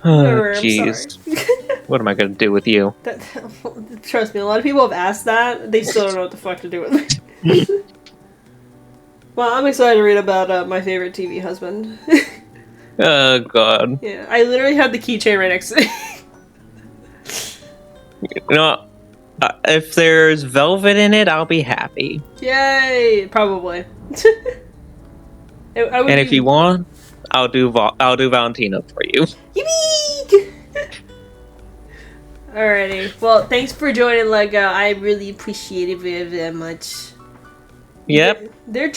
Oh, I'm jeez. sorry. What am I gonna do with you? Trust me, a lot of people have asked that. They still don't know what the fuck to do with me. Well, I'm excited to read about my favorite TV husband. Oh god. Yeah, I literally have the keychain right next to me. You know, if there's velvet in it, I'll be happy. Yay! Probably. And if you want, I'll do Valentino for you. Yippee! Alrighty. Well, thanks for joining, Lego. I really appreciate it very, very much. Yep. Their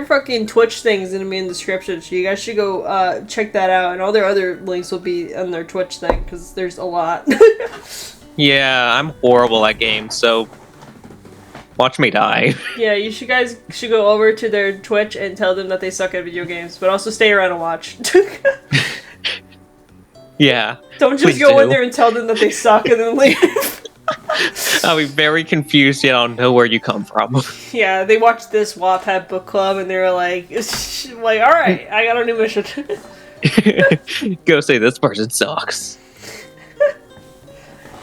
fucking Twitch thing's gonna be in the description, so you guys should go check that out, and all their other links will be on their Twitch thing because there's a lot. Yeah, I'm horrible at games, so watch me die. Yeah, you guys should go over to their Twitch and tell them that they suck at video games, but also stay around and watch. Yeah. Don't just go in there and tell them that they suck and then leave. I'll be very confused, yet I'll know where you come from. Yeah, they watched this Wattpad book club and they were like, alright, I got a new mission. Go say this person sucks.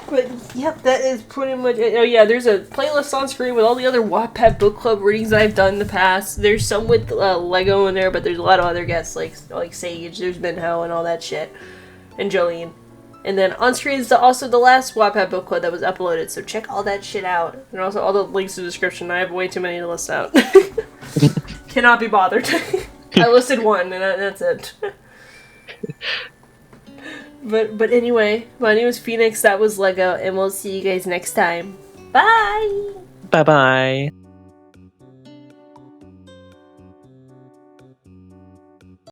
But, yep, that is pretty much it. Oh yeah, there's a playlist on screen with all the other Wattpad book club readings I've done in the past. There's some with Lego in there, but there's a lot of other guests like Sage, there's Minho and all that shit. And Jolene. And then on screen is also the last Wattpad book club that was uploaded, so check all that shit out. And also all the links in the description. I have way too many to list out. Cannot be bothered. I listed one, and that's it. But anyway, my name is Phoenix, that was Lego, and we'll see you guys next time. Bye! Bye-bye.